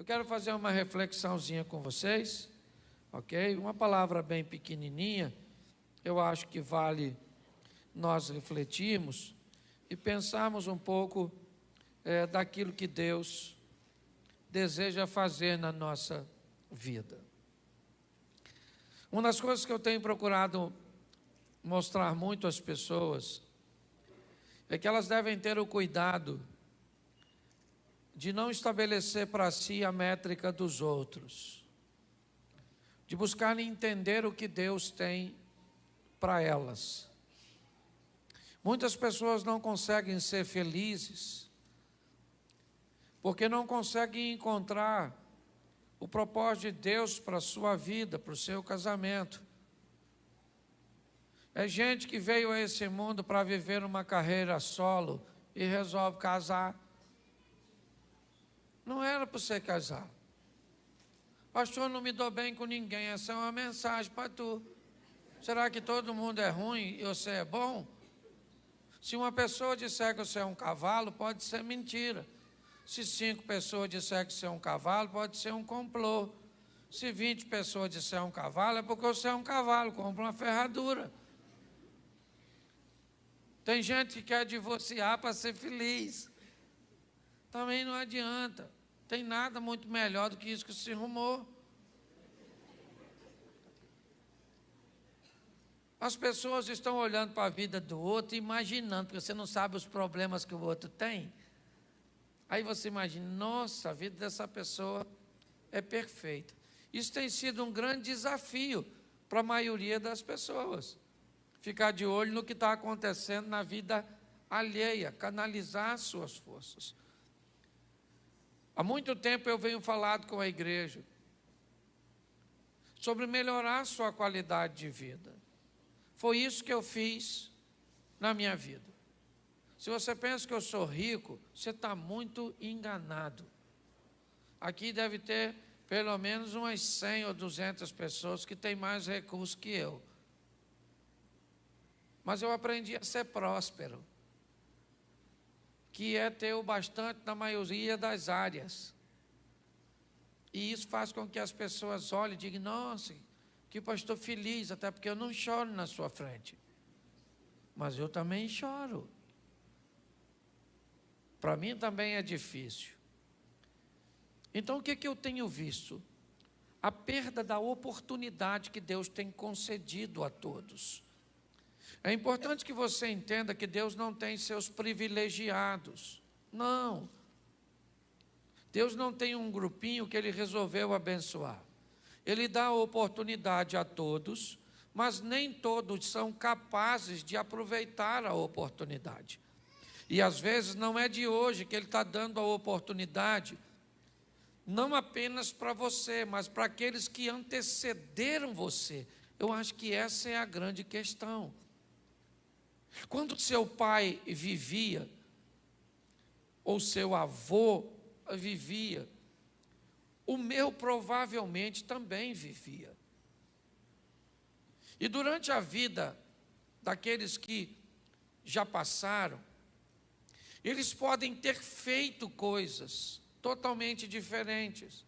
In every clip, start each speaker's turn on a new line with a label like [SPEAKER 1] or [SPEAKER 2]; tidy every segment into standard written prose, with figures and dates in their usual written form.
[SPEAKER 1] Eu quero fazer uma reflexãozinha com vocês, ok? Uma palavra bem pequenininha, eu acho que vale nós refletirmos e pensarmos um pouco daquilo que Deus deseja fazer na nossa vida. Uma das coisas que eu tenho procurado mostrar muito às pessoas é que elas devem ter o cuidado de não estabelecer para si a métrica dos outros, de buscar entender o que Deus tem para elas. Muitas pessoas não conseguem ser felizes porque não conseguem encontrar o propósito de Deus para a sua vida, para o seu casamento. É gente que veio a esse mundo para viver uma carreira solo e resolve casar. Não era para você casar. Pastor, não me dou bem com ninguém. Essa é uma mensagem para tu. Será que todo mundo é ruim e você é bom? Se uma pessoa disser que você é um cavalo, pode ser mentira. Se 5 pessoas disser que você é um cavalo, pode ser um complô. Se 20 pessoas disser um cavalo, é porque você é um cavalo, compra uma ferradura. Tem gente que quer divorciar para ser feliz. Também não adianta. Tem nada muito melhor do que isso que se arrumou. As pessoas estão olhando para a vida do outro e imaginando, porque você não sabe os problemas que o outro tem. Aí você imagina, nossa, a vida dessa pessoa é perfeita. Isso tem sido um grande desafio para a maioria das pessoas. Ficar de olho no que está acontecendo na vida alheia, canalizar suas forças. Há muito tempo eu venho falando com a igreja sobre melhorar sua qualidade de vida. Foi isso que eu fiz na minha vida. Se você pensa que eu sou rico, você está muito enganado. Aqui deve ter pelo menos umas 100 ou 200 pessoas que têm mais recursos que eu. Mas eu aprendi a ser próspero, que é ter o bastante na maioria das áreas. E isso faz com que as pessoas olhem e digam, nossa, que pastor feliz, até porque eu não choro na sua frente. Mas eu também choro. Para mim também é difícil. Então o que eu tenho visto? A perda da oportunidade que Deus tem concedido a todos. É importante que você entenda que Deus não tem seus privilegiados. Não. Deus não tem um grupinho que Ele resolveu abençoar. Ele dá a oportunidade a todos, mas nem todos são capazes de aproveitar a oportunidade. E às vezes não é de hoje que Ele está dando a oportunidade, não apenas para você, mas para aqueles que antecederam você. Eu acho que essa é a grande questão. Quando seu pai vivia, ou seu avô vivia, o meu provavelmente também vivia. E durante a vida daqueles que já passaram, eles podem ter feito coisas totalmente diferentes.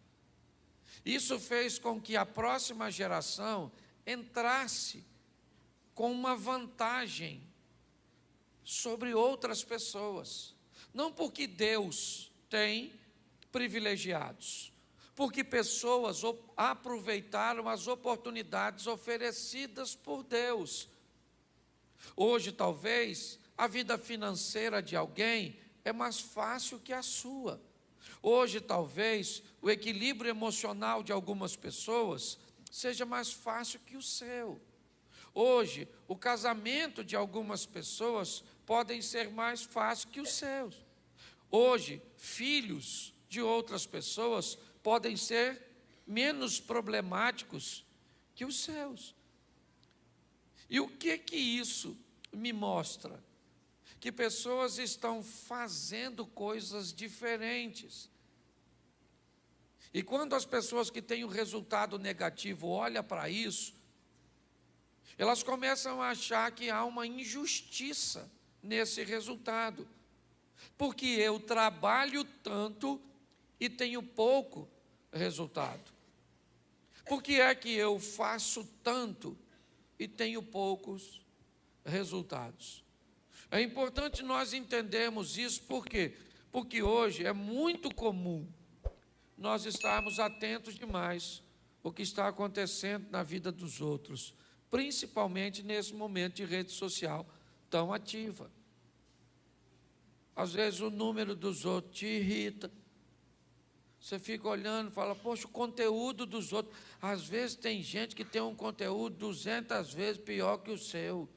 [SPEAKER 1] Isso fez com que a próxima geração entrasse com uma vantagem sobre outras pessoas. Não porque Deus tem privilegiados, porque pessoas aproveitaram as oportunidades oferecidas por Deus. Hoje, talvez, a vida financeira de alguém é mais fácil que a sua. Hoje, talvez, o equilíbrio emocional de algumas pessoas seja mais fácil que o seu. Hoje, o casamento de algumas pessoas podem ser mais fácil que os seus. Hoje, filhos de outras pessoas podem ser menos problemáticos que os seus. E o que isso me mostra? Que pessoas estão fazendo coisas diferentes. E quando as pessoas que têm o resultado negativo olham para isso, elas começam a achar que há uma injustiça nesse resultado. Porque eu trabalho tanto e tenho pouco, resultado. Por que é que eu faço tanto e tenho poucos resultados? É importante nós entendermos isso, por quê? Porque hoje é muito comum nós estarmos atentos demais ao que está acontecendo na vida dos outros, principalmente nesse momento de rede social tão ativa. Às vezes o número dos outros te irrita. Você fica olhando e fala, poxa, o conteúdo dos outros. Às vezes tem gente que tem um conteúdo 200 vezes pior que o seu.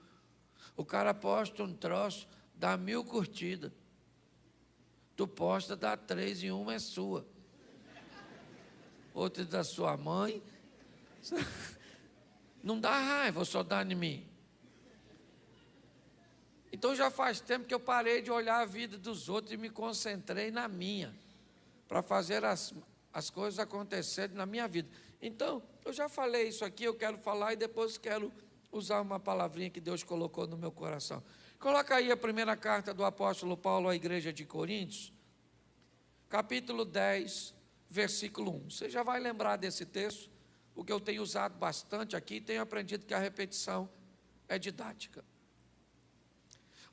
[SPEAKER 1] O cara posta um troço, dá 1000 curtidas. Tu posta, dá 3 e uma é sua. Outra é da sua mãe. Não dá raiva, só dá em mim. Então já faz tempo que eu parei de olhar a vida dos outros e me concentrei na minha, para fazer as coisas acontecerem na minha vida. Então, eu já falei isso aqui, eu quero falar e depois quero usar uma palavrinha que Deus colocou no meu coração. Coloca aí a primeira carta do apóstolo Paulo à igreja de Coríntios, capítulo 10, versículo 1. Você já vai lembrar desse texto, porque eu tenho usado bastante aqui e tenho aprendido que a repetição é didática.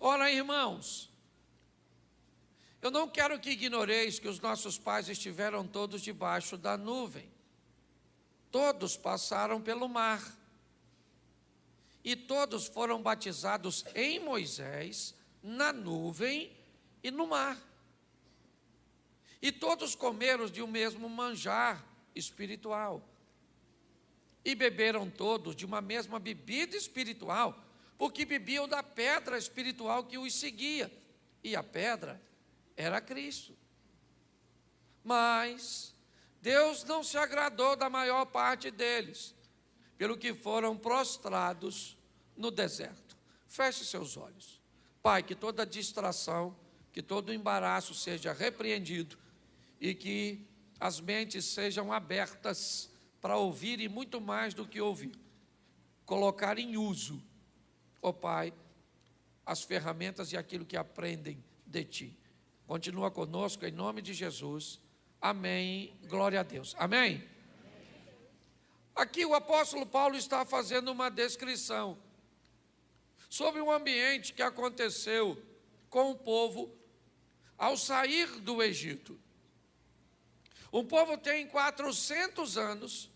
[SPEAKER 1] Ora, irmãos, eu não quero que ignoreis que os nossos pais estiveram todos debaixo da nuvem. Todos passaram pelo mar. E todos foram batizados em Moisés, na nuvem e no mar. E todos comeram de um mesmo manjar espiritual. E beberam todos de uma mesma bebida espiritual, porque bebiam da pedra espiritual que os seguia. E a pedra era Cristo. Mas Deus não se agradou da maior parte deles, pelo que foram prostrados no deserto. Feche seus olhos. Pai, que toda distração, que todo embaraço seja repreendido e que as mentes sejam abertas para ouvir e muito mais do que ouvir. Colocar em uso, ó Pai, as ferramentas e aquilo que aprendem de Ti. Continua conosco em nome de Jesus. Amém. Glória a Deus. Amém. Aqui o apóstolo Paulo está fazendo uma descrição sobre um ambiente que aconteceu com o povo ao sair do Egito. O povo tem 400 anos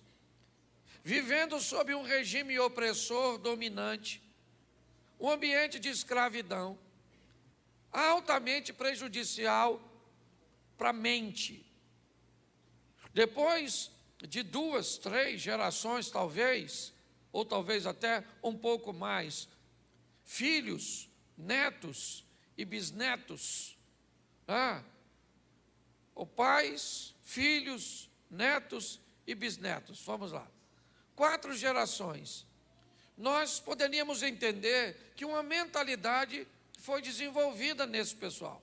[SPEAKER 1] vivendo sob um regime opressor dominante, um ambiente de escravidão, altamente prejudicial para a mente. Depois de 2, 3 gerações, talvez, ou talvez até um pouco mais, filhos, netos e bisnetos, ou pais, filhos, netos e bisnetos, vamos lá, 4 gerações, nós poderíamos entender que uma mentalidade foi desenvolvida nesse pessoal,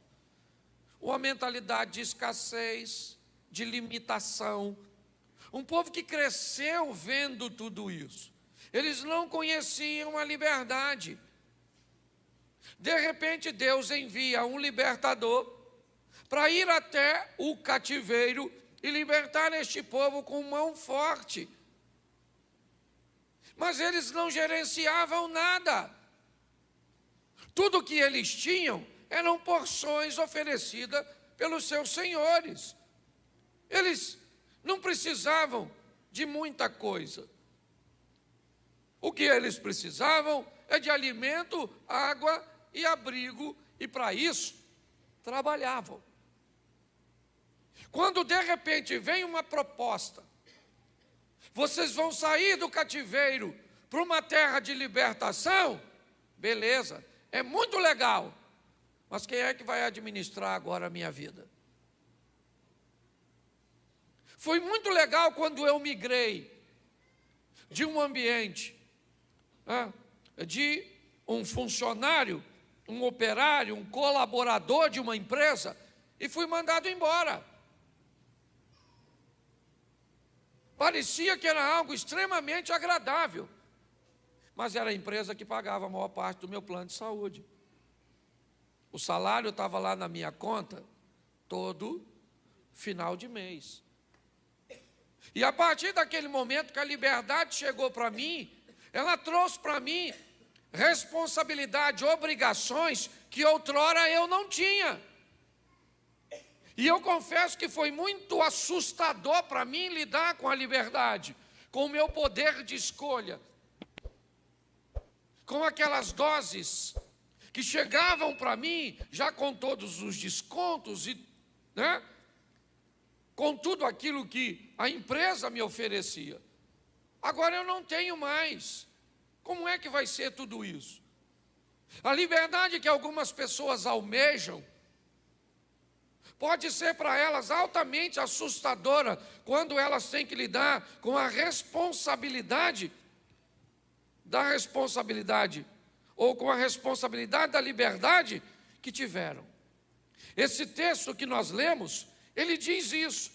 [SPEAKER 1] uma mentalidade de escassez, de limitação, um povo que cresceu vendo tudo isso. Eles não conheciam a liberdade. De repente, Deus envia um libertador para ir até o cativeiro e libertar este povo com mão forte. Mas eles não gerenciavam nada. Tudo que eles tinham eram porções oferecidas pelos seus senhores. Eles não precisavam de muita coisa. O que eles precisavam é de alimento, água e abrigo, e para isso trabalhavam. Quando de repente vem uma proposta, vocês vão sair do cativeiro para uma terra de libertação, beleza, é muito legal, mas quem é que vai administrar agora a minha vida? Foi muito legal quando eu migrei de um ambiente, de um funcionário, um operário, um colaborador de uma empresa, e fui mandado embora. Parecia que era algo extremamente agradável, mas era a empresa que pagava a maior parte do meu plano de saúde. O salário estava lá na minha conta todo final de mês. E a partir daquele momento que a liberdade chegou para mim, ela trouxe para mim responsabilidade, obrigações que outrora eu não tinha. E eu confesso que foi muito assustador para mim lidar com a liberdade, com o meu poder de escolha, com aquelas doses que chegavam para mim já com todos os descontos e, né, com tudo aquilo que a empresa me oferecia. Agora eu não tenho mais. Como é que vai ser tudo isso? A liberdade que algumas pessoas almejam pode ser para elas altamente assustadora quando elas têm que lidar com a responsabilidade ou com a responsabilidade da liberdade que tiveram. Esse texto que nós lemos, ele diz isso.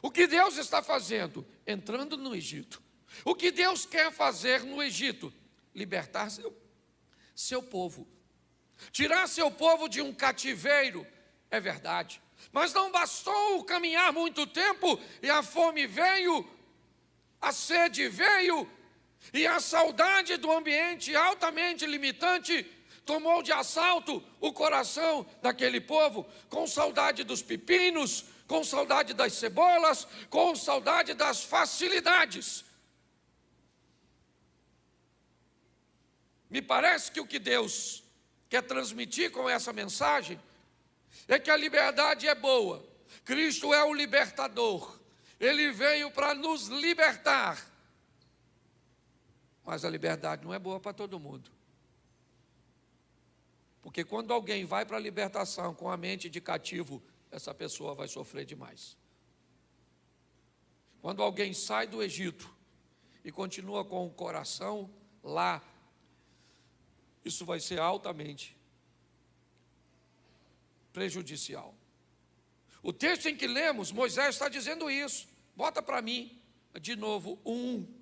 [SPEAKER 1] O que Deus está fazendo? Entrando no Egito. O que Deus quer fazer no Egito? Libertar seu povo. Tirar seu povo de um cativeiro, é verdade. Mas não bastou caminhar muito tempo e a fome veio, a sede veio, e a saudade do ambiente altamente limitante tomou de assalto o coração daquele povo, com saudade dos pepinos, com saudade das cebolas, com saudade das facilidades. Me parece que o que Deus quer transmitir com essa mensagem é que a liberdade é boa. Cristo é o libertador. Ele veio para nos libertar. Mas a liberdade não é boa para todo mundo. Porque quando alguém vai para a libertação com a mente de cativo, essa pessoa vai sofrer demais. Quando alguém sai do Egito e continua com o coração lá, isso vai ser altamente prejudicial. O texto em que lemos, Moisés está dizendo isso. Bota para mim, de novo, 1.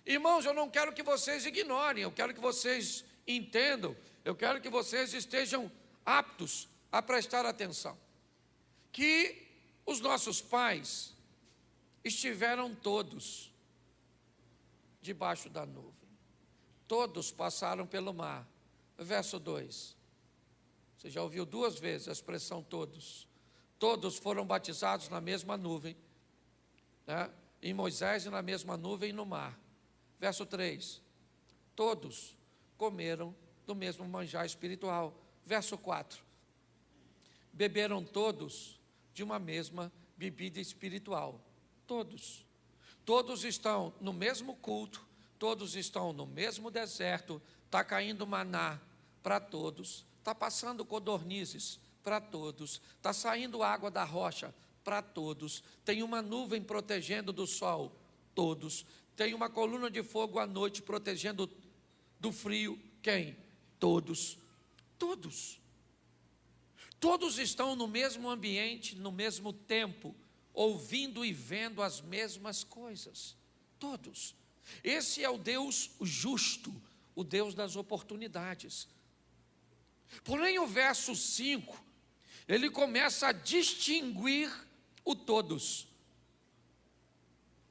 [SPEAKER 1] Irmãos, eu não quero que vocês ignorem, eu quero que vocês entendam, eu quero que vocês estejam aptos a prestar atenção. Que os nossos pais estiveram todos debaixo da nuvem. Todos passaram pelo mar. Verso 2. Você já ouviu 2 vezes a expressão todos. Todos foram batizados na mesma nuvem, né? Em Moisés e na mesma nuvem no mar. Verso 3. Todos comeram do mesmo manjar espiritual. Verso 4. Beberam todos de uma mesma bebida espiritual. Todos. Todos estão no mesmo culto. Todos estão no mesmo deserto. Está caindo maná para todos. Está passando codornizes para todos. Está saindo água da rocha para todos. Tem uma nuvem protegendo do sol. Todos. Tem uma coluna de fogo à noite protegendo do frio. Quem? Todos. Todos. Todos estão no mesmo ambiente, no mesmo tempo, ouvindo e vendo as mesmas coisas. Todos. Esse é o Deus justo, o Deus das oportunidades. Porém, o verso 5, ele começa a distinguir o todos.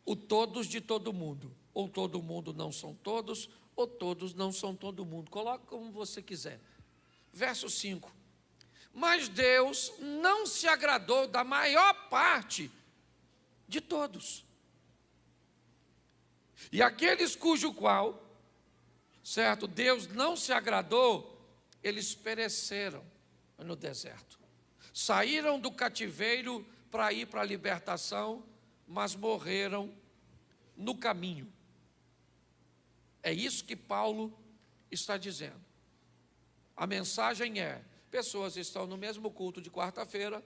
[SPEAKER 1] O todos de todo mundo. Ou todo mundo não são todos, ou todos não são todo mundo. Coloque como você quiser. Verso 5. Mas Deus não se agradou da maior parte de todos. E aqueles cujo qual, certo, Deus não se agradou, eles pereceram no deserto. Saíram do cativeiro para ir para a libertação, mas morreram no caminho. É isso que Paulo está dizendo. A mensagem é: pessoas estão no mesmo culto de quarta-feira,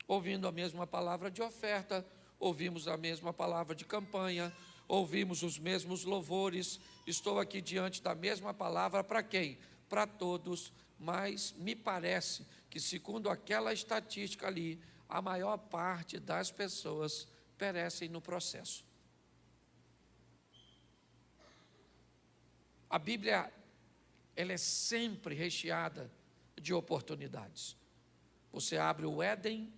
[SPEAKER 1] ouvindo a mesma palavra de oferta, ouvimos a mesma palavra de campanha, ouvimos os mesmos louvores, estou aqui diante da mesma palavra para quem? Para todos, mas me parece que, segundo aquela estatística ali, a maior parte das pessoas perecem no processo. A Bíblia, ela é sempre recheada de oportunidades. Você abre o Éden,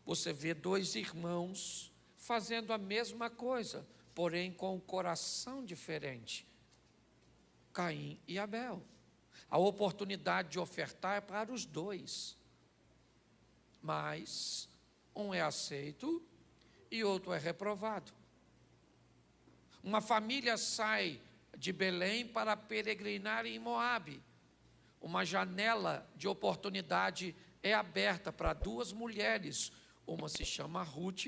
[SPEAKER 1] você vê dois irmãos fazendo a mesma coisa, porém com o coração diferente. Caim e Abel. A oportunidade de ofertar é para os dois, mas um é aceito e outro é reprovado. Uma família sai de Belém para peregrinar em Moabe. Uma janela de oportunidade é aberta para duas mulheres. Uma se chama Ruth,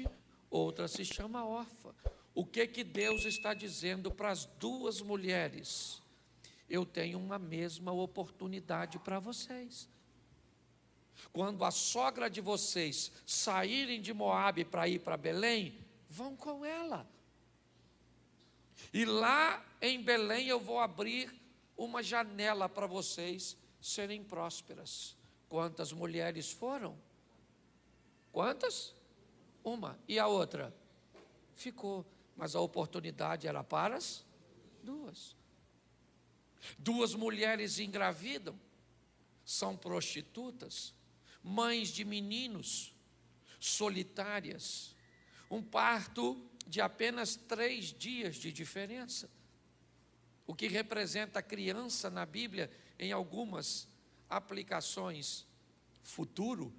[SPEAKER 1] outra se chama Orfa. O que Deus está dizendo para as duas mulheres? Eu tenho uma mesma oportunidade para vocês. Quando a sogra de vocês saírem de Moabe para ir para Belém, vão com ela. E lá em Belém eu vou abrir uma janela para vocês serem prósperas. Quantas mulheres foram? Quantas? Uma. E a outra? Ficou. Mas a oportunidade era para as duas. Duas mulheres engravidam, são prostitutas, mães de meninos, solitárias. Um parto de apenas 3 dias de diferença. O que representa a criança na Bíblia, em algumas aplicações, futuro.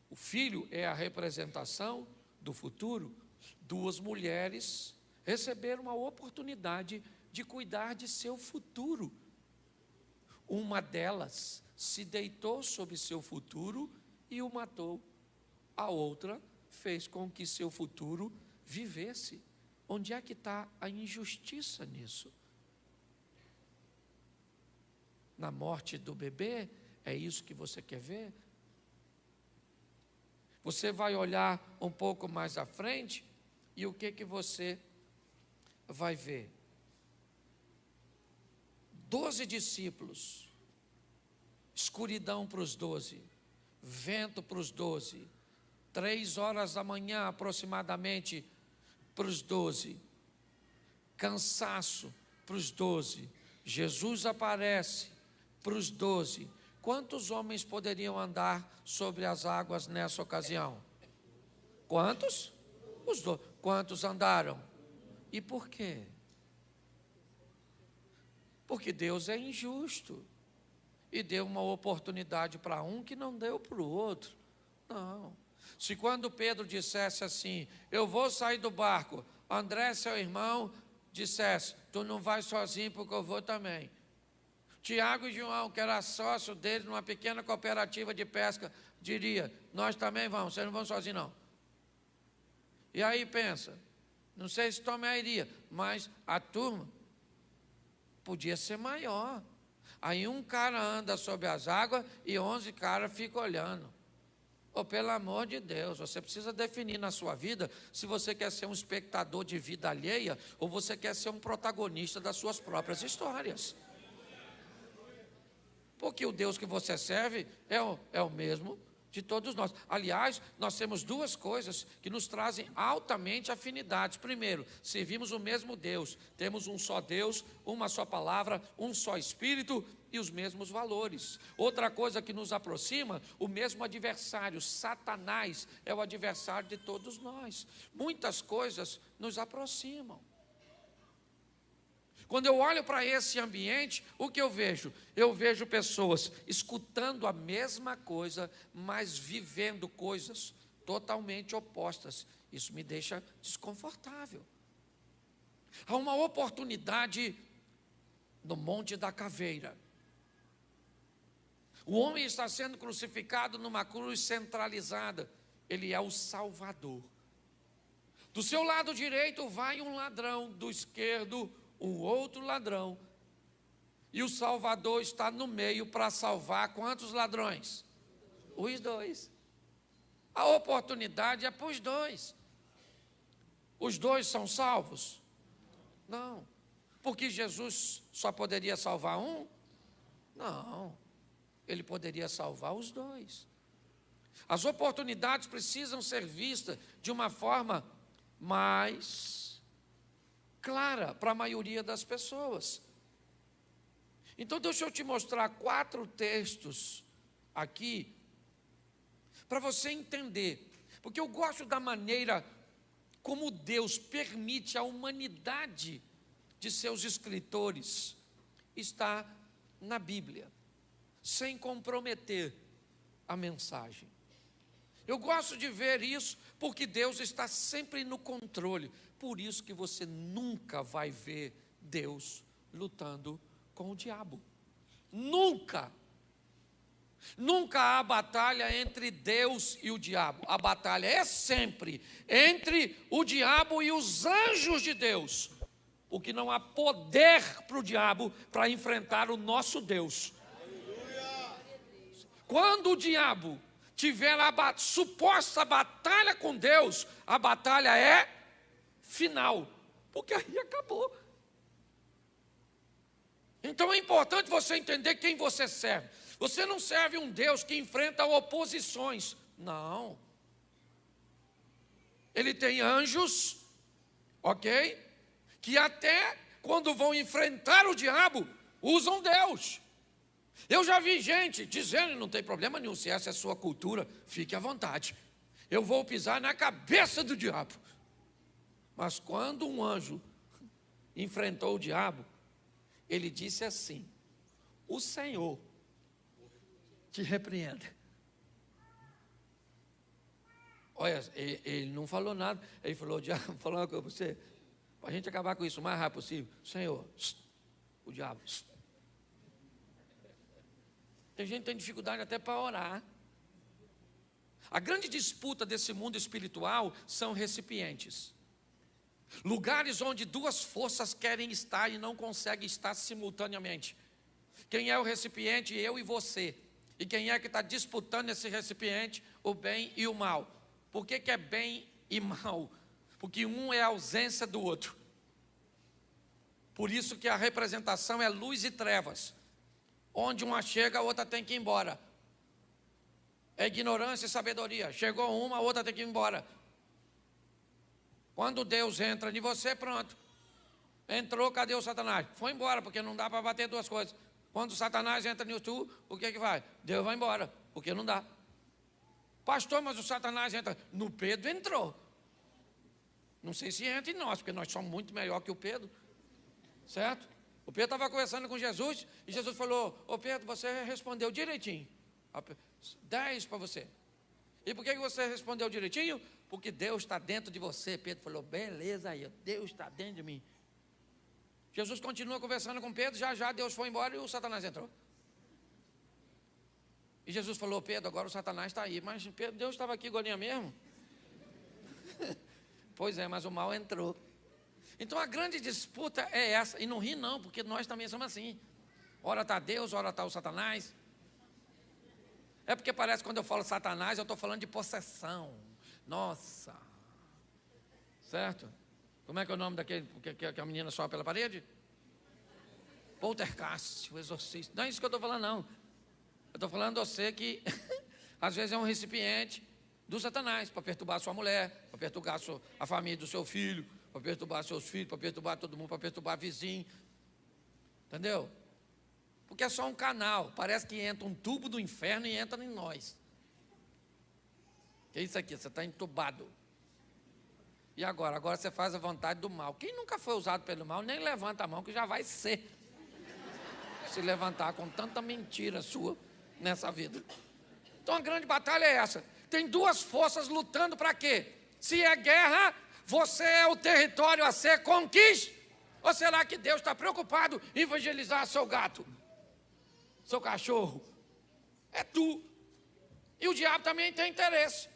[SPEAKER 1] O filho é a representação do futuro. Duas mulheres receberam a oportunidade de cuidar de seu futuro. Uma delas se deitou sobre seu futuro e o matou. A outra fez com que seu futuro vivesse. Onde é que está a injustiça nisso? Na morte do bebê? É isso que você quer ver? Você vai olhar um pouco mais à frente e o que você vai ver? 12 discípulos, escuridão para os 12, vento para os 12, 3 horas da manhã aproximadamente para os 12, cansaço para os 12, Jesus aparece para os 12. Quantos homens poderiam andar sobre as águas nessa ocasião? Quantos? Os 12. Quantos andaram? E por quê? Porque Deus é injusto e deu uma oportunidade para um que não deu para o outro. Não. Se quando Pedro dissesse assim, eu vou sair do barco, André, seu irmão, dissesse, tu não vai sozinho porque eu vou também. Tiago e João, que era sócio dele numa pequena cooperativa de pesca, diria, nós também vamos, vocês não vão sozinhos não. E aí pensa, não sei se Tomé iria, mas a turma podia ser maior. Aí um cara anda sobre as águas e 11 caras ficam olhando. Oh, pelo amor de Deus, você precisa definir na sua vida se você quer ser um espectador de vida alheia ou você quer ser um protagonista das suas próprias histórias. Porque o Deus que você serve é o mesmo de todos nós. Aliás, nós temos 2 coisas que nos trazem altamente afinidades. Primeiro, servimos o mesmo Deus, temos um só Deus, uma só palavra, um só Espírito e os mesmos valores. Outra coisa que nos aproxima, o mesmo adversário, Satanás é o adversário de todos nós. Muitas coisas nos aproximam. Quando eu olho para esse ambiente, o que eu vejo? Eu vejo pessoas escutando a mesma coisa, mas vivendo coisas totalmente opostas. Isso me deixa desconfortável. Há uma oportunidade no Monte da Caveira. O homem está sendo crucificado numa cruz centralizada. Ele é o Salvador. Do seu lado direito vai um ladrão, do esquerdo um outro ladrão, e o Salvador está no meio para salvar quantos ladrões? Os 2. A oportunidade é para os 2. Os 2 são salvos? Não. Porque Jesus só poderia salvar um? Não. Ele poderia salvar os 2. As oportunidades precisam ser vistas de uma forma mais clara para a maioria das pessoas. Então deixa eu te mostrar 4 textos aqui para você entender, porque eu gosto da maneira como Deus permite a humanidade de seus escritores estar na Bíblia, sem comprometer a mensagem. Eu gosto de ver isso, porque Deus está sempre no controle. Por isso que você nunca vai ver Deus lutando com o diabo. Nunca. Nunca há batalha entre Deus e o diabo. A batalha é sempre entre o diabo e os anjos de Deus. Porque não há poder para o diabo para enfrentar o nosso Deus. Quando o diabo tiver a suposta batalha com Deus, a batalha é final, porque aí acabou. Então é importante você entender quem você serve. Você não serve um Deus que enfrenta oposições, não. Ele tem anjos, ok? Que até quando vão enfrentar o diabo, usam Deus. Eu já vi gente dizendo, não tem problema nenhum, se essa é a sua cultura, fique à vontade. Eu vou pisar na cabeça do diabo. Mas quando um anjo enfrentou o diabo, ele disse assim: o Senhor te repreenda. Olha, ele não falou nada. Ele falou: diabo, falou uma coisa para você, para a gente acabar com isso o mais rápido possível. Senhor, o diabo. Tem gente que tem dificuldade até para orar. A grande disputa desse mundo espiritual são recipientes. Lugares onde duas forças querem estar e não conseguem estar simultaneamente. Quem é o recipiente? Eu e você. E quem é que está disputando esse recipiente? O bem e o mal. Por que é bem e mal? Porque um é a ausência do outro. Por isso que a representação é luz e trevas. Onde uma chega, a outra tem que ir embora. É ignorância e sabedoria. Chegou uma, a outra tem que ir embora. Quando Deus entra em você, pronto. Entrou, cadê o Satanás? Foi embora, porque não dá para bater duas coisas. Quando o Satanás entra em tu, o que vai? Deus vai embora, porque não dá. Pastor, mas o Satanás entra. No Pedro entrou. Não sei se entra em nós, porque nós somos muito melhor que o Pedro. Certo? O Pedro estava conversando com Jesus, e Jesus falou: ô Pedro, você respondeu direitinho. 10 para você. E por que você respondeu direitinho? Porque Deus está dentro de você. Pedro falou: beleza aí, Deus está dentro de mim. Jesus continua conversando com Pedro, já Deus foi embora e o Satanás entrou. E Jesus falou: Pedro, agora o Satanás está aí. Mas Pedro, Deus estava aqui golinha mesmo? Pois é, mas o mal entrou. Então a grande disputa é essa. E não ri não, porque nós também somos assim. Ora está Deus, ora está o Satanás. É porque parece que quando eu falo Satanás, eu estou falando de possessão. Nossa. Certo? Como é que é o nome daquele que a menina sobe pela parede? Poltergeist, o exorcista. Não é isso que eu estou falando, não. Eu estou falando a você que às vezes é um recipiente do Satanás, para perturbar a sua mulher, para perturbar a família do seu filho, para perturbar seus filhos, para perturbar todo mundo, para perturbar vizinho. Entendeu? Porque é só um canal. Parece que entra um tubo do inferno e entra em nós. Que é isso aqui? Você está entubado. E agora? Agora você faz a vontade do mal. Quem nunca foi usado pelo mal, nem levanta a mão, que já vai ser. Se levantar com tanta mentira sua nessa vida. Então a grande batalha é essa. Tem duas forças lutando para quê? Se é guerra, você é o território a ser conquistado. Ou será que Deus está preocupado em evangelizar seu gato? Seu cachorro? É tu. E o diabo também tem interesse.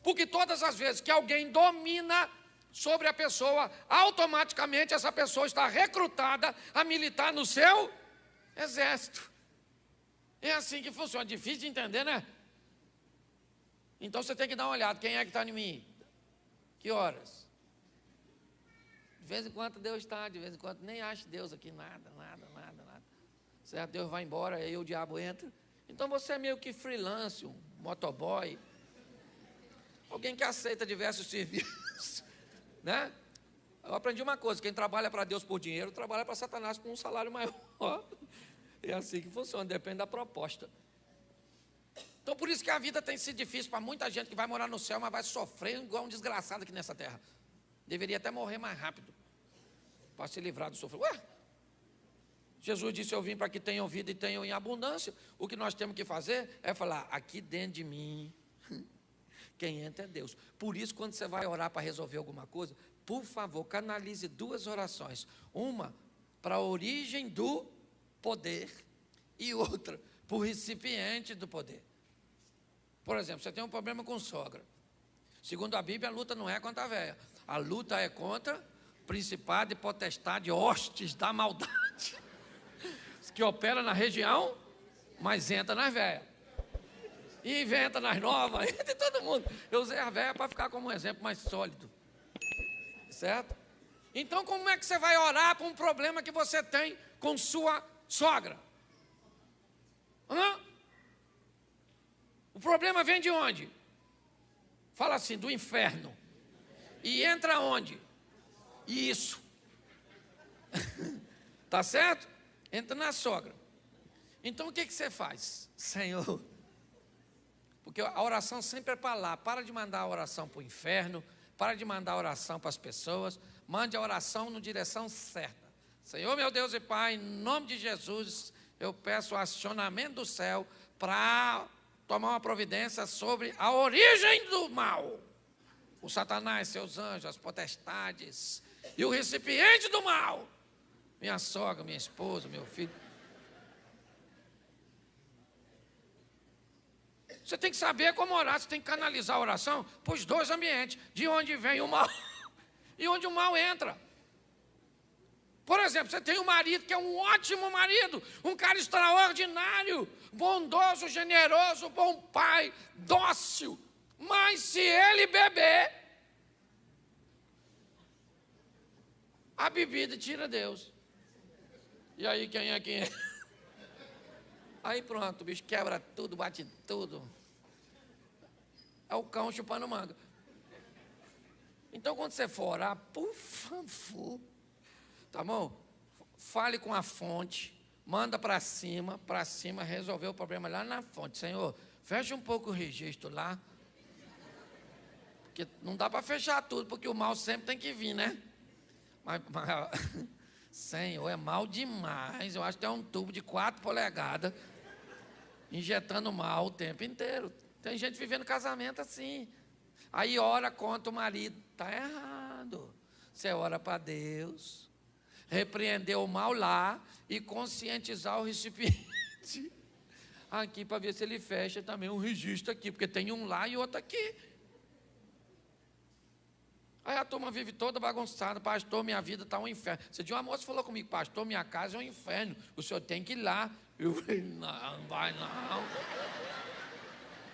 [SPEAKER 1] Porque todas as vezes que alguém domina sobre a pessoa, automaticamente essa pessoa está recrutada a militar no seu exército. É assim que funciona. Difícil de entender, né? Então você tem que dar uma olhada. Quem é que está em mim? Que horas? De vez em quando Deus está, de vez em quando nem acha Deus aqui, nada. Certo? Deus vai embora, aí o diabo entra. Então você é meio que freelance, um motoboy. Alguém que aceita diversos serviços. Né? Eu aprendi uma coisa: quem trabalha para Deus por dinheiro, trabalha para Satanás com um salário maior. É assim que funciona, depende da proposta. Então, por isso que a vida tem sido difícil para muita gente que vai morar no céu, mas vai sofrer igual um desgraçado aqui nessa terra. Deveria até morrer mais rápido, para se livrar do sofrimento. Ué, Jesus disse, eu vim para que tenham vida e tenham em abundância. O que nós temos que fazer é falar, aqui dentro de mim, quem entra é Deus. Por isso, quando você vai orar para resolver alguma coisa, por favor, canalize 2 orações. Uma para a origem do poder e outra para o recipiente do poder. Por exemplo, você tem um problema com sogra. Segundo a Bíblia, a luta não é contra a véia. A luta é contra principado e potestade, hostes da maldade, que opera na região, mas entra nas velhas. E inventa nas novas, entra em todo mundo. Eu usei a véia para ficar como um exemplo mais sólido. Certo? Então, como é que você vai orar para um problema que você tem com sua sogra? O problema vem de onde? Fala assim, do inferno. E entra onde? Isso. Tá certo? Entra na sogra. Então o que você faz? Senhor, porque a oração sempre é para lá. Para de mandar a oração para o inferno, para de mandar a oração para as pessoas, mande a oração na direção certa. Senhor, meu Deus e Pai, em nome de Jesus, eu peço o acionamento do céu para tomar uma providência sobre a origem do mal. O Satanás, seus anjos, as potestades e o recipiente do mal. Minha sogra, minha esposa, meu filho. Você tem que saber como orar, você tem que canalizar a oração para os 2 ambientes, de onde vem o mal e onde o mal entra. Por exemplo, você tem um marido que é um ótimo marido, um cara extraordinário, bondoso, generoso, bom pai, dócil. Mas se ele beber, a bebida tira Deus. E aí quem é quem é? Aí pronto, o bicho quebra tudo, bate tudo. É o cão chupando manga. Então quando você for orar, por favor, tá bom? Fale com a fonte, manda para cima resolver o problema lá na fonte. Senhor, fecha um pouco o registro lá. Porque não dá para fechar tudo, porque o mal sempre tem que vir, né? Mas Senhor, é mal demais. Eu acho que é um tubo de 4 polegadas, injetando mal o tempo inteiro. Tem gente vivendo casamento assim. Aí ora contra o marido. Está errado. Você ora para Deus, repreender o mal lá e conscientizar o recipiente aqui, para ver se ele fecha também um registro aqui, porque tem um lá e outro aqui. Aí a turma vive toda bagunçada, pastor, minha vida está um inferno. Esse dia uma moça falou comigo, pastor, minha casa é um inferno, o senhor tem que ir lá. Eu falei, não vai não.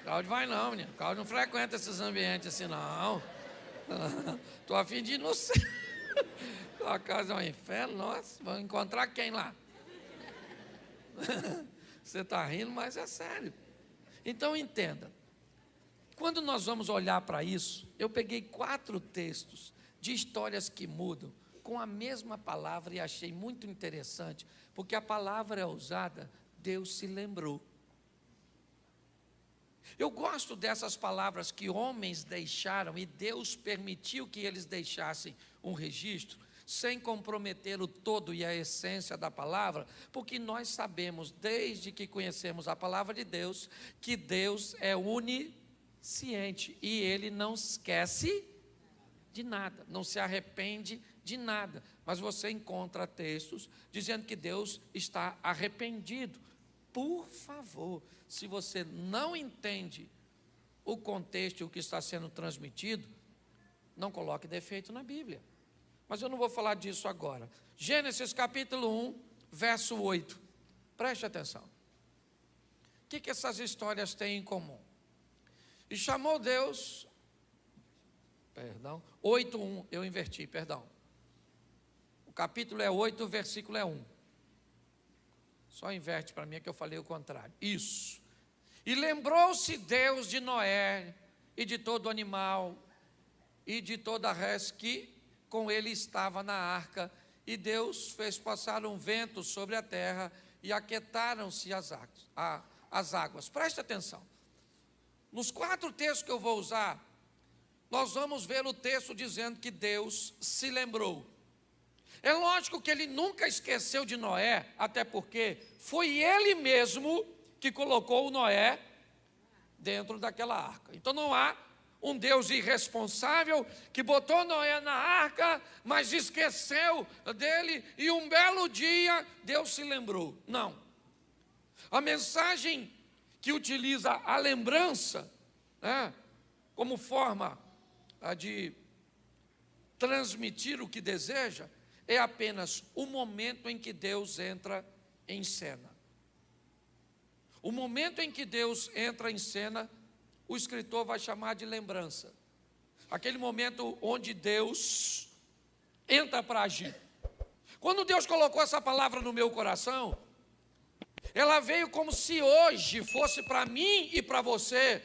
[SPEAKER 1] Cláudio vai não, menino. Cláudio não frequenta esses ambientes assim, não. Estou a fim de ir no céu. A casa é um inferno, nossa, vamos encontrar quem lá? Você está rindo, mas é sério. Então entenda. Quando nós vamos olhar para isso, eu peguei 4 textos de histórias que mudam com a mesma palavra e achei muito interessante, porque a palavra é usada, Deus se lembrou. Eu gosto dessas palavras que homens deixaram e Deus permitiu que eles deixassem um registro, sem comprometer o todo e a essência da palavra, porque nós sabemos, desde que conhecemos a palavra de Deus, que Deus é onisciente e Ele não esquece de nada, não se arrepende de nada. Mas você encontra textos dizendo que Deus está arrependido. Por favor, se você não entende o contexto e o que está sendo transmitido, não coloque defeito na Bíblia. Mas eu não vou falar disso agora. Gênesis capítulo 1, verso 8. Preste atenção. O que essas histórias têm em comum? E chamou Deus, 8:1, eu inverti, perdão. O capítulo é 8, o versículo é 1. Só inverte para mim, é que eu falei o contrário. Isso. E lembrou-se Deus de Noé, e de todo animal, e de toda a res que com ele estava na arca, e Deus fez passar um vento sobre a terra, e aquietaram-se as águas. Preste atenção. Nos 4 textos que eu vou usar, nós vamos ver o texto dizendo que Deus se lembrou. É lógico que ele nunca esqueceu de Noé, até porque foi ele mesmo que colocou o Noé dentro daquela arca. Então não há um Deus irresponsável que botou Noé na arca, mas esqueceu dele e um belo dia Deus se lembrou. Não. A mensagem que utiliza a lembrança, né, como forma de transmitir o que deseja, é apenas o momento em que Deus entra em cena. O momento em que Deus entra em cena, o escritor vai chamar de lembrança. Aquele momento onde Deus entra para agir. Quando Deus colocou essa palavra no meu coração, ela veio como se hoje fosse para mim e para você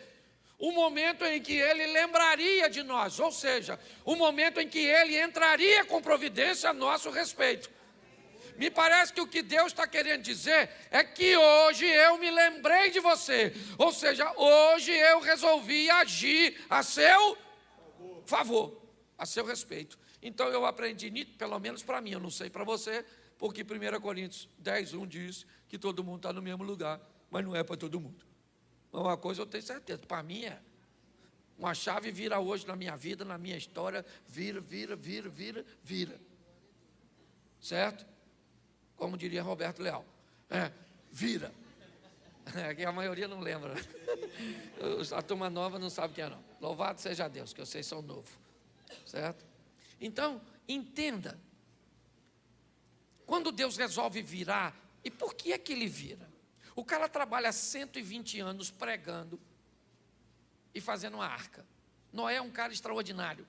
[SPEAKER 1] o momento em que Ele lembraria de nós, ou seja, o momento em que Ele entraria com providência a nosso respeito. Me parece que o que Deus está querendo dizer é que hoje eu me lembrei de você, ou seja, hoje eu resolvi agir a seu favor, a seu respeito. Então eu aprendi, pelo menos para mim, eu não sei para você, porque 1 Coríntios 10:1 diz que todo mundo está no mesmo lugar, mas não é para todo mundo. Uma coisa eu tenho certeza, para mim é. Uma chave vira hoje na minha vida, na minha história, vira. Certo? Como diria Roberto Leal, vira. Que a maioria não lembra. A turma nova não sabe quem é não. Louvado seja Deus, que vocês são novos. Certo? Então, entenda. Quando Deus resolve virar, e por que é que Ele vira? O cara trabalha 120 anos pregando e fazendo uma arca. Noé é um cara extraordinário.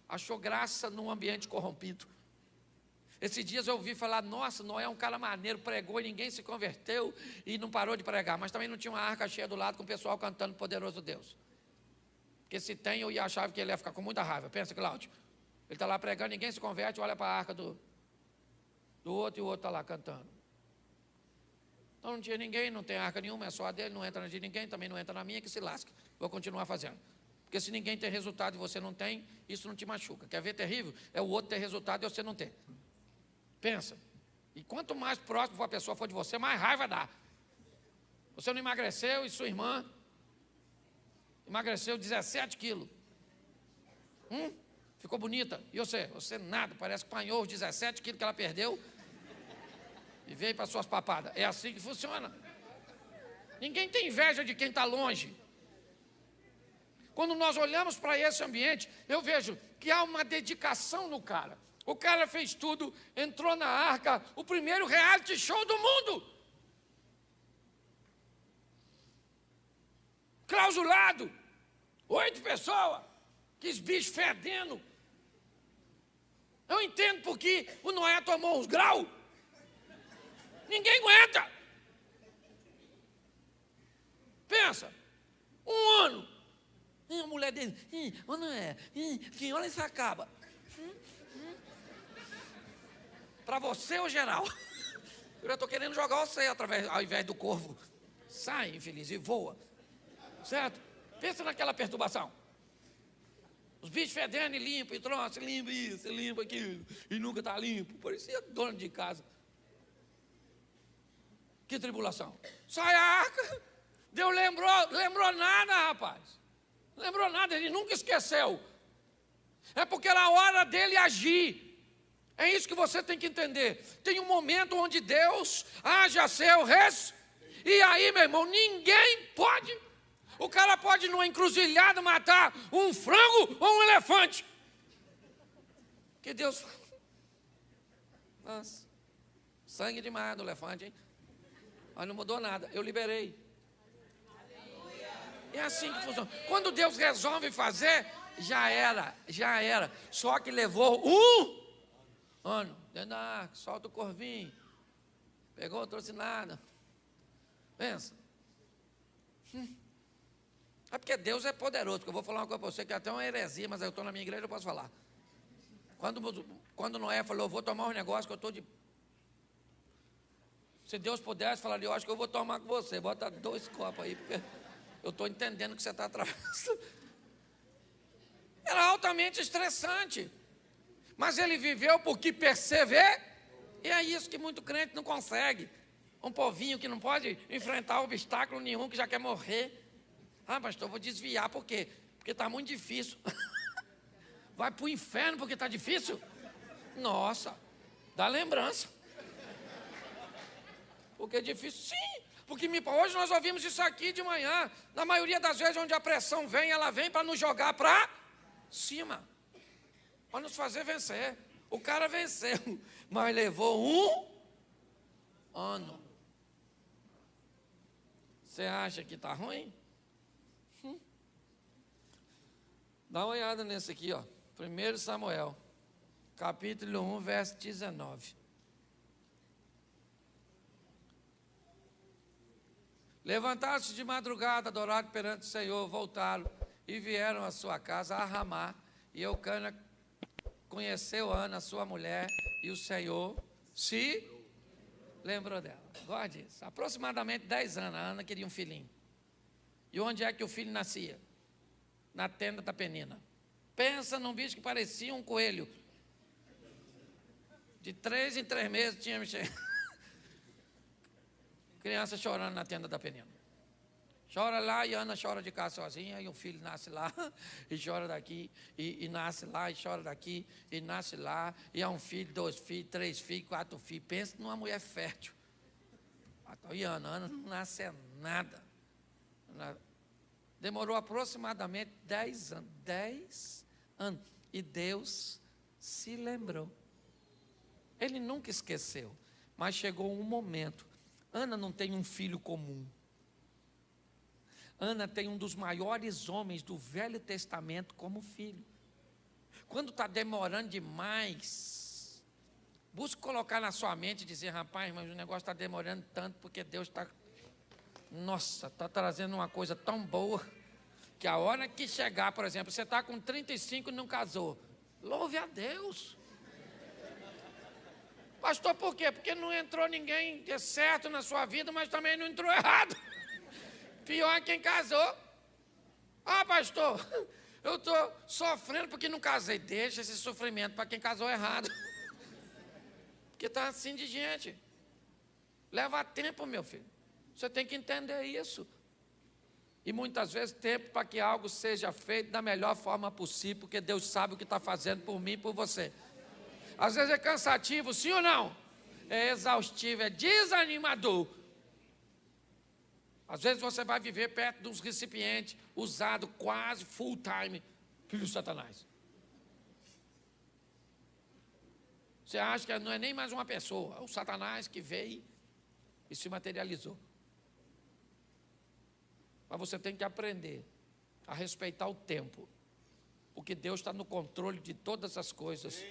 [SPEAKER 1] Achou graça num ambiente corrompido. Esses dias eu ouvi falar, nossa, Noé é um cara maneiro, pregou e ninguém se converteu e não parou de pregar. Mas também não tinha uma arca cheia do lado com o pessoal cantando Poderoso Deus. Porque se tem, eu ia achar que ele ia ficar com muita raiva. Pensa, Cláudio. Ele está lá pregando, ninguém se converte, olha para a arca do outro e o outro está lá cantando. Então não tinha ninguém, não tem arca nenhuma, é só a dele, não entra na de ninguém, também não entra na minha, que se lasque. Vou continuar fazendo. Porque se ninguém tem resultado e você não tem, isso não te machuca. Quer ver terrível? É o outro ter resultado e você não ter. Pensa. E quanto mais próximo a pessoa for de você, mais raiva dá. Você não emagreceu e sua irmã emagreceu 17 quilos. Ficou bonita. E você? Você nada, parece que apanhou os 17 quilos que ela perdeu e veio para suas papadas. É assim que funciona. Ninguém tem inveja de quem está longe. Quando nós olhamos para esse ambiente, eu vejo que há uma dedicação no cara. O cara fez tudo, entrou na arca, o primeiro reality show do mundo. Clausulado, 8 pessoas, que bichos fedendo. Eu entendo porque o Noé tomou uns graus. Ninguém aguenta. Pensa, 1 ano. A mulher dele, Noé, quem olha isso acaba. Para você ou geral? Eu já estou querendo jogar você ao invés do corvo. Sai, infeliz, e voa. Certo? Pensa naquela perturbação. Os bichos fedendo e limpo, e troço, limpa isso, limpa aquilo. E nunca está limpo. Parecia dono de casa. Que tribulação. Sai a arca. Deus lembrou nada, rapaz. Lembrou nada, ele nunca esqueceu. É porque era a hora dele agir. É isso que você tem que entender. Tem um momento onde Deus age a seu res. E aí, meu irmão, ninguém pode. O cara pode numa encruzilhada matar um frango ou um elefante. Que Deus... Nossa, sangue demais do elefante, hein? Mas não mudou nada, eu liberei. É assim que funciona. Quando Deus resolve fazer, já era. Só que levou 1 ano, dentro da arca, solta o corvinho, pegou, trouxe nada. Pensa. É porque Deus é poderoso, porque eu vou falar uma coisa para você que é até uma heresia, mas eu estou na minha igreja, eu posso falar. Quando Noé falou, eu vou tomar um negócio que eu estou de... Se Deus pudesse, falaria, eu acho que eu vou tomar com você, bota 2 copos aí, porque eu estou entendendo que você está atravessando. Era altamente estressante. Mas ele viveu porque perseverou. E é isso que muito crente não consegue. Um povinho que não pode enfrentar obstáculo nenhum, que já quer morrer. Ah, pastor, vou desviar, por quê? Porque está muito difícil. Vai para o inferno porque está difícil? Nossa, dá lembrança. Porque é difícil? Sim, porque hoje nós ouvimos isso aqui de manhã. Na maioria das vezes onde a pressão vem, ela vem para nos jogar para cima. Para nos fazer vencer. O cara venceu, mas levou 1 ano. Você acha que está ruim? Dá uma olhada nesse aqui, ó. 1 Samuel, capítulo 1, verso 19. Levantaram-se de madrugada, adoraram perante o Senhor, voltaram e vieram à sua casa a Ramá. E Eucana conheceu Ana, sua mulher, e o Senhor se lembrou dela. Gosta disso. Aproximadamente 10 anos, a Ana queria um filhinho. E onde é que o filho nascia? Na tenda da Penina. Pensa num bicho que parecia um coelho. De 3 em 3 meses tinha criança chorando na tenda da Penina. Chora lá e Ana chora de casa sozinha, e o filho nasce lá, e chora daqui, e nasce lá, e chora daqui, e nasce lá, e é um filho, 2 filhos, 3 filhos, 4 filhos. Pensa numa mulher fértil. E Ana não nasce nada. Demorou aproximadamente 10 anos. 10 anos. E Deus se lembrou. Ele nunca esqueceu. Mas chegou um momento. Ana não tem um filho comum. Ana tem um dos maiores homens do Velho Testamento como filho. Quando está demorando demais, busque colocar na sua mente e dizer: rapaz, mas o negócio está demorando tanto porque Deus está... Nossa, está trazendo uma coisa tão boa, que a hora que chegar, por exemplo, você está com 35 e não casou. Louve a Deus. Pastor, por quê? Porque não entrou ninguém de certo na sua vida, mas também não entrou errado. Pior é quem casou. Ah, pastor, eu estou sofrendo porque não casei. Deixa esse sofrimento para quem casou errado. Porque está assim de gente. Leva tempo, meu filho. Você tem que entender isso. E muitas vezes tempo para que algo seja feito da melhor forma possível, porque Deus sabe o que está fazendo por mim e por você. Às vezes é cansativo, sim ou não? É exaustivo, é desanimador. Às vezes você vai viver perto de uns recipientes usados quase full time pelo Satanás. Você acha que não é nem mais uma pessoa, é o Satanás que veio e se materializou. Mas você tem que aprender a respeitar o tempo, porque Deus está no controle de todas as coisas.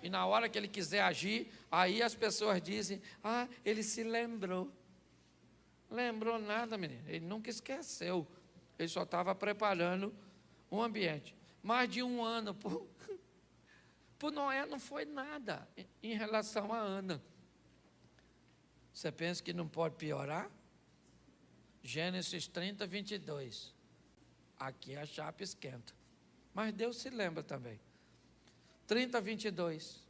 [SPEAKER 1] E na hora que Ele quiser agir, aí as pessoas dizem: ah, Ele se lembrou. Lembrou nada, menino. Ele nunca esqueceu. Ele só estava preparando um ambiente. Mais de 1 ano por Noé não foi nada em relação a Ana. Você pensa que não pode piorar? Gênesis 30, 22. Aqui a chapa esquenta. Mas Deus se lembra também. 30, 22.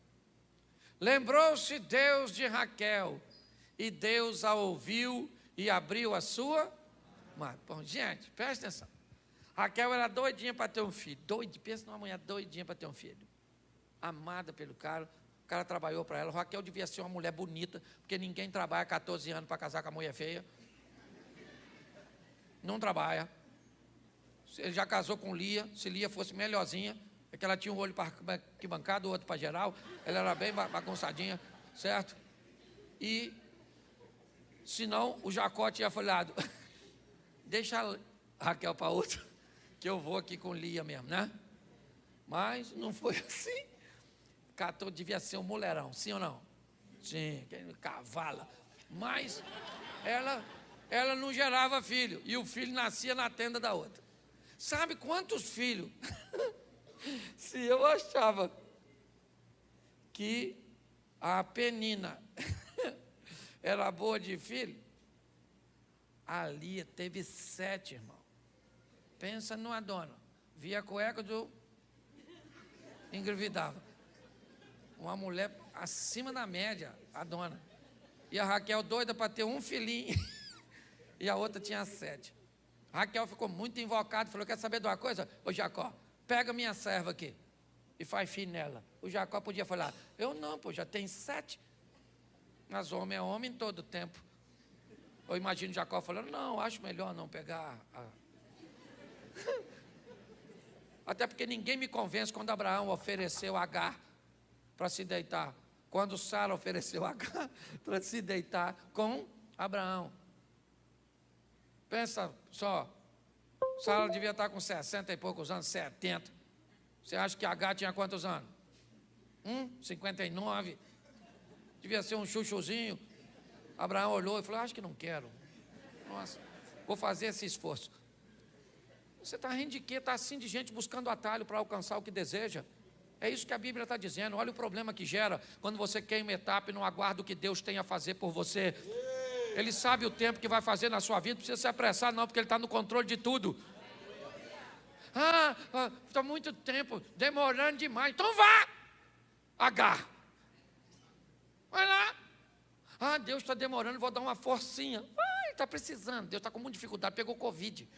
[SPEAKER 1] Lembrou-se Deus de Raquel, e Deus a ouviu e abriu a sua mão. Bom, gente, presta atenção. Raquel era doidinha para ter um filho. Pensa numa mulher doidinha para ter um filho. Amada pelo cara. O cara trabalhou para ela. Raquel devia ser uma mulher bonita, porque ninguém trabalha 14 anos para casar com a mulher feia. Não trabalha. Ele já casou com Lia. Se Lia fosse melhorzinha, é que ela tinha um olho para arquibancada, o outro para geral. Ela era bem bagunçadinha, certo? E senão o Jacó tinha falado: deixa a Raquel para outra, que eu vou aqui com Lia mesmo, né? Mas não foi assim. Catou, devia ser um mulherão, sim ou não? Sim, cavala. Mas ela não gerava filho, e o filho nascia na tenda da outra. Sabe quantos filhos? Se eu achava que a Penina era boa de filho, A Lia teve 7, irmão. Pensa numa dona. Via a cueca do... engravidava. Uma mulher acima da média, a dona. E a Raquel doida para ter um filhinho. E a outra tinha 7. A Raquel ficou muito invocada, falou, quer saber de uma coisa? Ô Jacó, pega minha serva aqui e faz filho nela. O Jacó podia falar, eu não, pô, já tem 7. Mas homem é homem todo tempo. Eu imagino Jacó falando, não, acho melhor não pegar a... Até porque ninguém me convence quando Abraão ofereceu Agar para se deitar. Quando Sara ofereceu Agar para se deitar com Abraão. Pensa só, Sara devia estar com 60 e poucos anos, 70. Você acha que Agar tinha quantos anos? 59. Devia ser um chuchuzinho. Abraão olhou e falou, acho que não quero. Nossa, vou fazer esse esforço. Você está rindo de quê? Está assim de gente buscando atalho para alcançar o que deseja. É isso que a Bíblia está dizendo. Olha o problema que gera quando você queima etapa e não aguarda o que Deus tem a fazer por você. Ele sabe o tempo que vai fazer na sua vida, não precisa se apressar não, porque Ele está no controle de tudo. Está muito tempo, demorando demais. Então vá, Agar. Vai lá. Deus está demorando, vou dar uma forcinha. Vai, está precisando. Deus está com muita dificuldade, pegou Covid.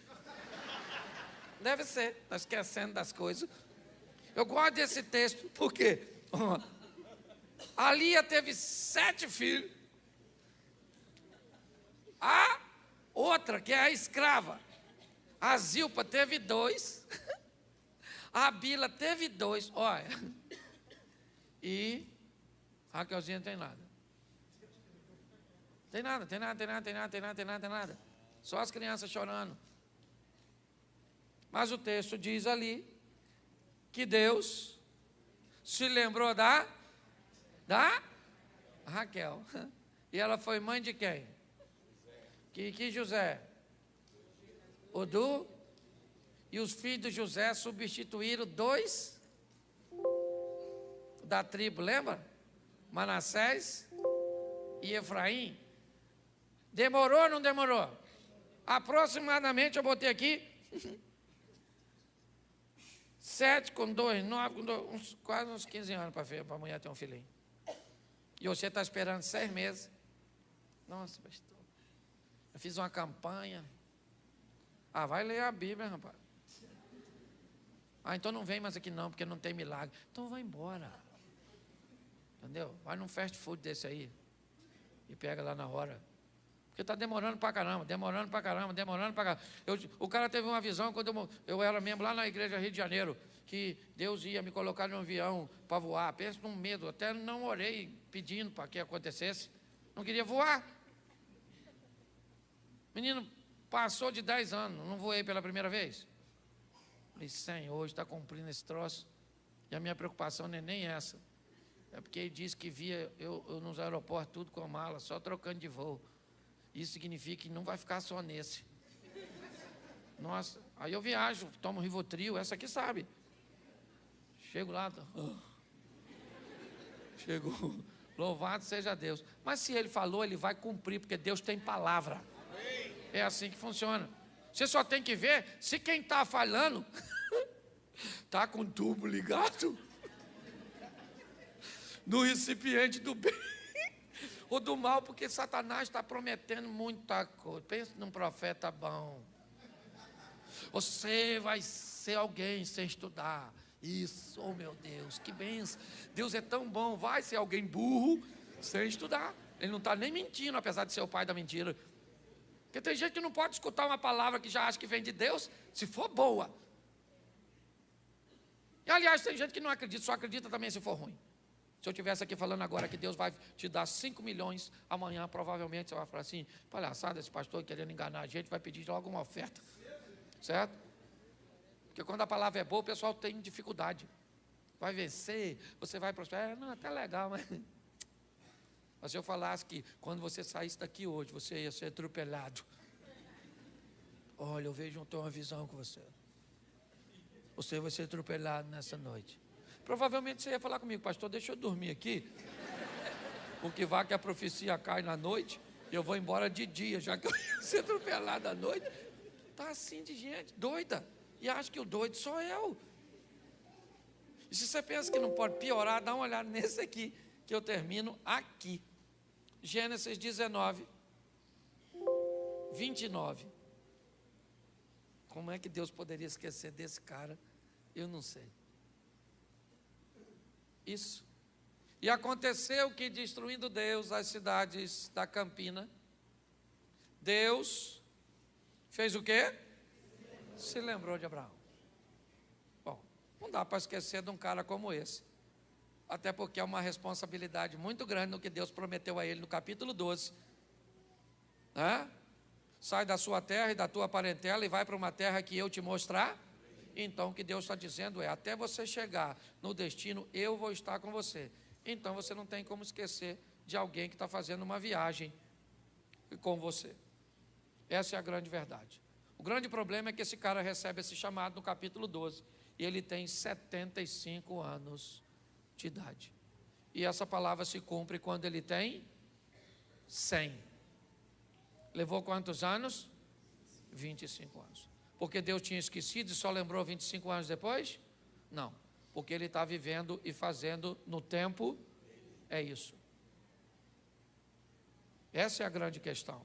[SPEAKER 1] Deve ser, está esquecendo das coisas. Eu gosto desse texto, porque a Lia teve 7 filhos. A outra, que é a escrava, a Zilpa teve 2. A Bila teve 2. Olha. E a Raquelzinha não tem nada. Tem nada. Só as crianças chorando. Mas o texto diz ali que Deus se lembrou da Raquel. E ela foi mãe de quem? Que José? E os filhos de José substituíram 2 da tribo, lembra? Manassés e Efraim. Demorou ou não demorou? Aproximadamente, eu botei aqui 7 com 2, 9 com 2, quase uns 15 anos para a mulher ter um filhinho. E você está esperando 6 meses. Nossa, pastor, eu fiz uma campanha. Vai ler a Bíblia, rapaz. Então não vem mais aqui não, porque não tem milagre. Então vai embora. Entendeu? Vai num fast food desse aí e pega lá na hora. Porque está demorando para caramba. O cara teve uma visão quando eu era membro lá na igreja Rio de Janeiro, que Deus ia me colocar num avião para voar. Pensa num medo, até não orei pedindo para que acontecesse. Não queria voar. Menino, passou de 10 anos, não voei pela primeira vez. Falei, Senhor, hoje está cumprindo esse troço. E a minha preocupação não é nem essa. É porque ele disse que via eu nos aeroportos tudo com a mala, só trocando de voo. Isso significa que não vai ficar só nesse. Nossa, aí eu viajo, tomo Rivotril, essa aqui sabe. Chego lá, chegou, louvado seja Deus. Mas se Ele falou, Ele vai cumprir, porque Deus tem palavra. É assim que funciona. Você só tem que ver se quem está falando está com o tubo ligado no recipiente do bem ou do mal, porque Satanás está prometendo muita coisa. Pensa num profeta bom. Você vai ser alguém sem estudar. Isso, oh meu Deus, que bênção. Deus é tão bom, vai ser alguém burro sem estudar. Ele não está nem mentindo, apesar de ser o pai da mentira. Porque tem gente que não pode escutar uma palavra que já acha que vem de Deus, se for boa. E aliás, tem gente que não acredita, só acredita também se for ruim. Se eu estivesse aqui falando agora que Deus vai te dar 5 milhões, amanhã provavelmente você vai falar assim, palhaçada, esse pastor querendo enganar a gente, vai pedir logo uma oferta. Certo? Porque quando a palavra é boa, o pessoal tem dificuldade. Vai vencer, você vai prosperar. Não, até legal, mas... Mas se eu falasse que quando você saísse daqui hoje, você ia ser atropelado. Olha, eu vejo uma visão com você. Você vai ser atropelado nessa noite. Provavelmente você ia falar comigo, pastor, deixa eu dormir aqui. Porque vai que a profecia cai na noite Eu vou embora de dia, já que eu ia ser atropelado à noite. Está assim de gente, doida. E acha que o doido sou eu. E se você pensa que não pode piorar, dá uma olhada nesse aqui, que eu termino aqui. Gênesis 19, 29. Como é que Deus poderia esquecer desse cara? Eu não sei. Isso. E aconteceu que, destruindo Deus as cidades da Campina, Deus fez o quê? Se lembrou de Abraão. Bom, não dá para esquecer de um cara como esse. Até porque é uma responsabilidade muito grande no que Deus prometeu a ele no capítulo 12. Sai da sua terra e da tua parentela e vai para uma terra que eu te mostrar. Então o que Deus está dizendo é, até você chegar no destino, eu vou estar com você. Então você não tem como esquecer de alguém que está fazendo uma viagem com você. Essa é a grande verdade. O grande problema é que esse cara recebe esse chamado no capítulo 12 e ele tem 75 anos de idade. E essa palavra se cumpre quando ele tem 100. Levou quantos anos? 25 anos. Porque Deus tinha esquecido e só lembrou 25 anos depois? Não. Porque ele está vivendo e fazendo no tempo, é isso. Essa é a grande questão.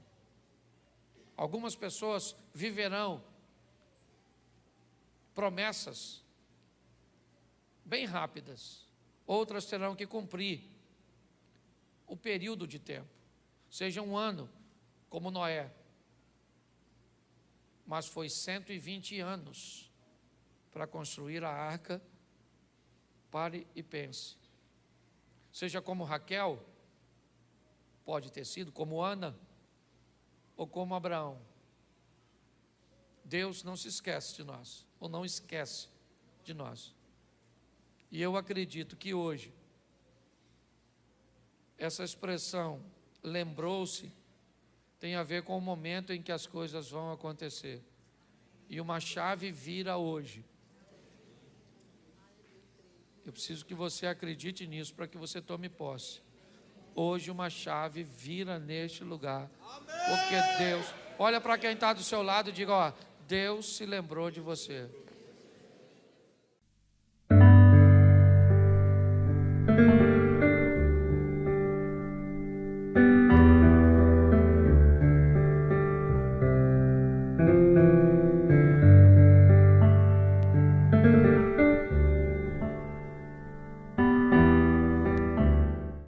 [SPEAKER 1] Algumas pessoas viverão promessas bem rápidas, outras terão que cumprir o período de tempo, seja um ano, como Noé, mas foi 120 anos para construir a arca. Pare e pense. Seja como Raquel, pode ter sido como Ana, ou como Abraão. Deus não se esquece de nós, ou não esquece de nós. E eu acredito que hoje, essa expressão, lembrou-se, tem a ver com o momento em que as coisas vão acontecer. E uma chave vira hoje. Eu preciso que você acredite nisso para que você tome posse. Hoje uma chave vira neste lugar. Porque Deus, olha para quem está do seu lado e diga, ó, Deus se lembrou de você.